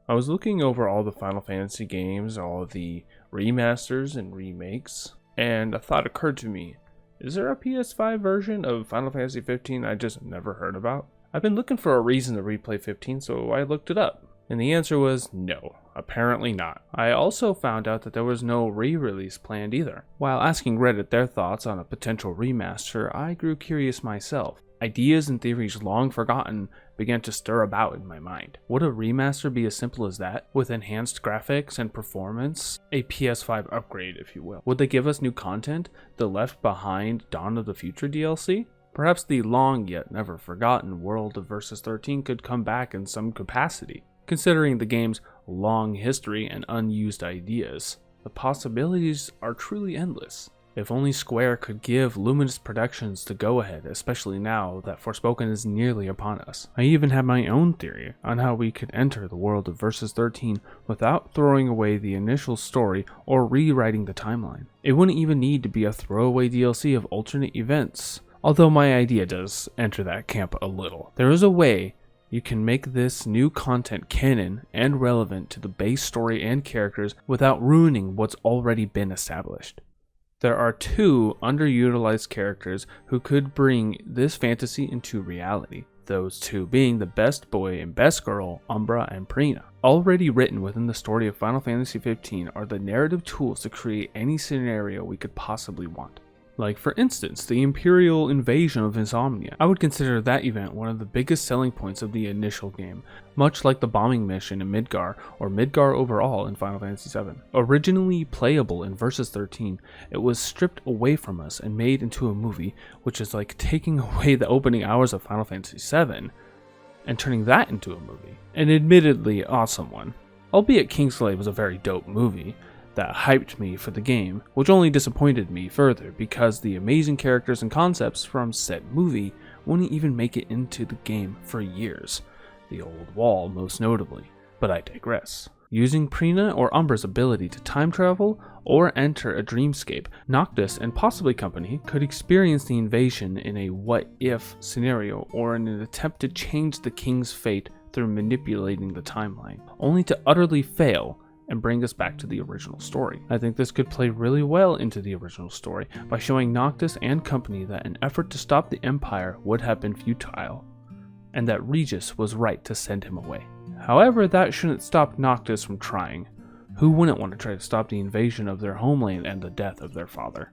I was looking over all the Final Fantasy games, all the remasters and remakes, and a thought occurred to me. Is there a PS5 version of Final Fantasy 15 I just never heard about? I've been looking for a reason to replay 15, so I looked it up. And the answer was no, apparently not. I also found out that there was no re-release planned either. While asking Reddit their thoughts on a potential remaster, I grew curious myself. Ideas and theories long forgotten began to stir about in my mind. Would a remaster be as simple as that, with enhanced graphics and performance? A PS5 upgrade, if you will. Would they give us new content? The Left Behind Dawn of the Future DLC? Perhaps the long yet never forgotten world of Versus 13 could come back in some capacity. Considering the game's long history and unused ideas, the possibilities are truly endless. If only Square could give Luminous Productions the go-ahead, especially now that Forspoken is nearly upon us. I even have my own theory on how we could enter the world of Versus 13 without throwing away the initial story or rewriting the timeline. It wouldn't even need to be a throwaway DLC of alternate events, although my idea does enter that camp a little. There is a way you can make this new content canon and relevant to the base story and characters without ruining what's already been established. There are two underutilized characters who could bring this fantasy into reality, those two being the best boy and best girl, Umbra and Prina. Already written within the story of Final Fantasy XV are the narrative tools to create any scenario we could possibly want. Like, for instance, the Imperial invasion of Insomnia. I would consider that event one of the biggest selling points of the initial game, much like the bombing mission in Midgar, or Midgar overall in Final Fantasy VII. Originally playable in Versus 13, it was stripped away from us and made into a movie, which is like taking away the opening hours of Final Fantasy VII and turning that into a movie. An admittedly awesome one. Albeit Kingslave was a very dope movie that hyped me for the game, which only disappointed me further because the amazing characters and concepts from said movie wouldn't even make it into the game for years, the old wall most notably, but I digress. Using Prina or Umbra's ability to time travel or enter a dreamscape, Noctis and possibly company could experience the invasion in a what-if scenario or in an attempt to change the king's fate through manipulating the timeline, only to utterly fail and bring us back to the original story. I think this could play really well into the original story by showing Noctis and company that an effort to stop the Empire would have been futile, and that Regis was right to send him away. However, that shouldn't stop Noctis from trying. Who wouldn't want to try to stop the invasion of their homeland and the death of their father?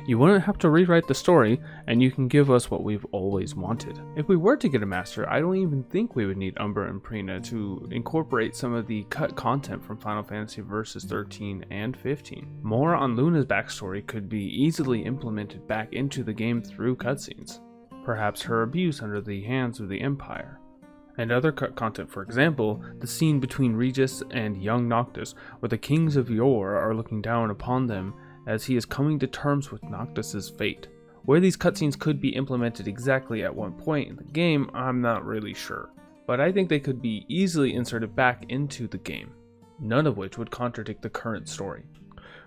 You wouldn't have to rewrite the story, and you can give us what we've always wanted. If we were to get a master, I don't even think we would need Umbra and Prina to incorporate some of the cut content from Final Fantasy Versus 13 and 15. More on Luna's backstory could be easily implemented back into the game through cutscenes. Perhaps her abuse under the hands of the Empire. And other cut content, for example, the scene between Regis and young Noctis, where the kings of yore are looking down upon them as he is coming to terms with Noctis's fate. Where these cutscenes could be implemented exactly at one point in the game, I'm not really sure, but I think they could be easily inserted back into the game, none of which would contradict the current story.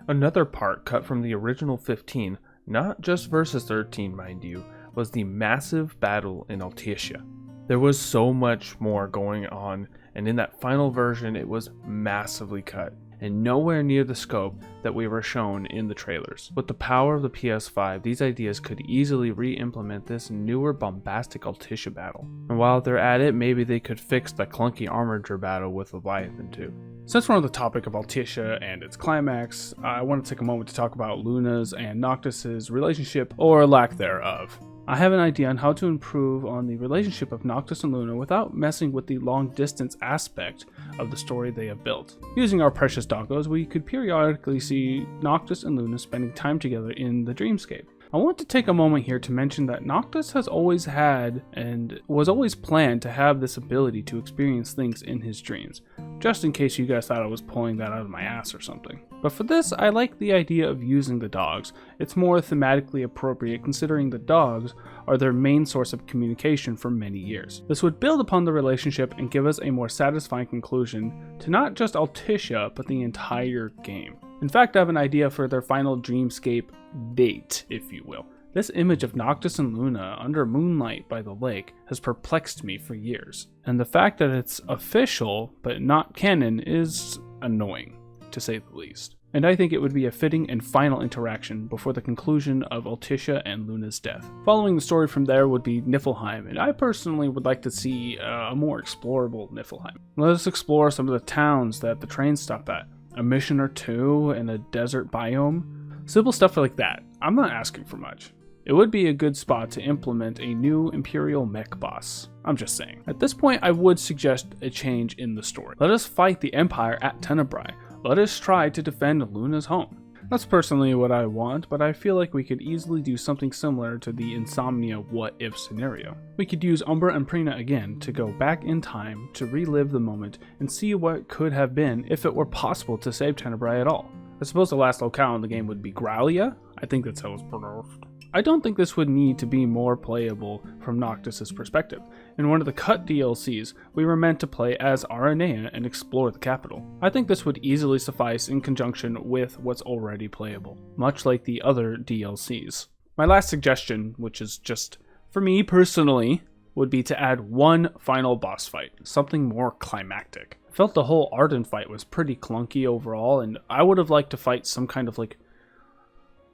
Another part cut from the original 15, not just Versus 13 mind you, was the massive battle in Altissia. There was so much more going on, and in that final version it was massively cut, and nowhere near the scope that we were shown in the trailers. With the power of the PS5, these ideas could easily re-implement this newer bombastic Altissia battle. And while they're at it, maybe they could fix the clunky Armiger battle with Leviathan too. Since we're on the topic of Altissia and its climax, I want to take a moment to talk about Luna's and Noctis's relationship, or lack thereof. I have an idea on how to improve on the relationship of Noctis and Luna without messing with the long-distance aspect of the story they have built. Using our precious doggos, we could periodically see Noctis and Luna spending time together in the dreamscape. I want to take a moment here to mention that Noctis has always had and was always planned to have this ability to experience things in his dreams, just in case you guys thought I was pulling that out of my ass or something. But for this, I like the idea of using the dogs. It's more thematically appropriate considering the dogs are their main source of communication for many years. This would build upon the relationship and give us a more satisfying conclusion to not just Altissia, but the entire game. In fact, I have an idea for their final dreamscape date, if you will. This image of Noctis and Luna under moonlight by the lake has perplexed me for years, and the fact that it's official but not canon is annoying, to say the least. And I think it would be a fitting and final interaction before the conclusion of Altissia and Luna's death. Following the story from there would be Niflheim, and I personally would like to see a more explorable Niflheim. Let us explore some of the towns that the trains stop at, a mission or two in a desert biome, simple stuff like that. I'm not asking for much. It would be a good spot to implement a new Imperial mech boss. I'm just saying. At this point, I would suggest a change in the story. Let us fight the Empire at Tenebrae. Let us try to defend Luna's home. That's personally what I want, but I feel like we could easily do something similar to the Insomnia what-if scenario. We could use Umbra and Prina again to go back in time to relive the moment and see what could have been if it were possible to save Tenebrae at all. I suppose the last locale in the game would be Growlia? I think that's how it's pronounced. I don't think this would need to be more playable from Noctis' perspective. In one of the cut DLCs, we were meant to play as Aranea and explore the capital. I think this would easily suffice in conjunction with what's already playable, much like the other DLCs. My last suggestion, which is just for me personally, would be to add one final boss fight, something more climactic. I felt the whole Arden fight was pretty clunky overall, and I would have liked to fight some kind of like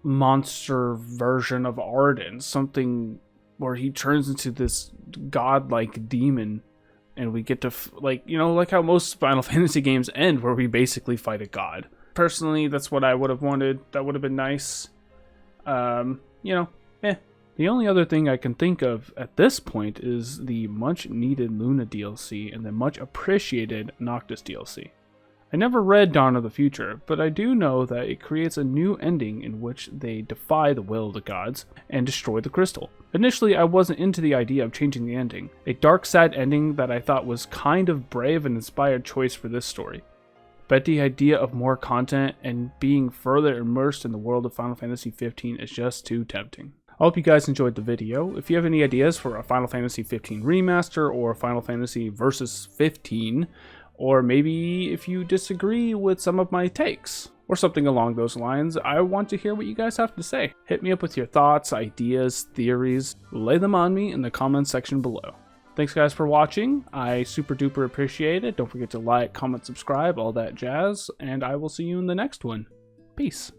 monster version of Arden, something where he turns into this godlike demon and we get to like how most Final Fantasy games end, where we basically fight a god. Personally, that's what I would have wanted. That would have been nice. The only other thing I can think of at this point is the much needed Luna DLC and the much appreciated Noctis DLC. I never read Dawn of the Future, but I do know that it creates a new ending in which they defy the will of the gods and destroy the crystal. Initially, I wasn't into the idea of changing the ending, a dark, sad ending that I thought was kind of brave and inspired choice for this story. But the idea of more content and being further immersed in the world of Final Fantasy XV is just too tempting. I hope you guys enjoyed the video. If you have any ideas for a Final Fantasy XV remaster or Final Fantasy Versus XV, or maybe if you disagree with some of my takes, or something along those lines, I want to hear what you guys have to say. Hit me up with your thoughts, ideas, theories. Lay them on me in the comments section below. Thanks guys for watching. I super duper appreciate it. Don't forget to like, comment, subscribe, all that jazz, and I will see you in the next one. Peace.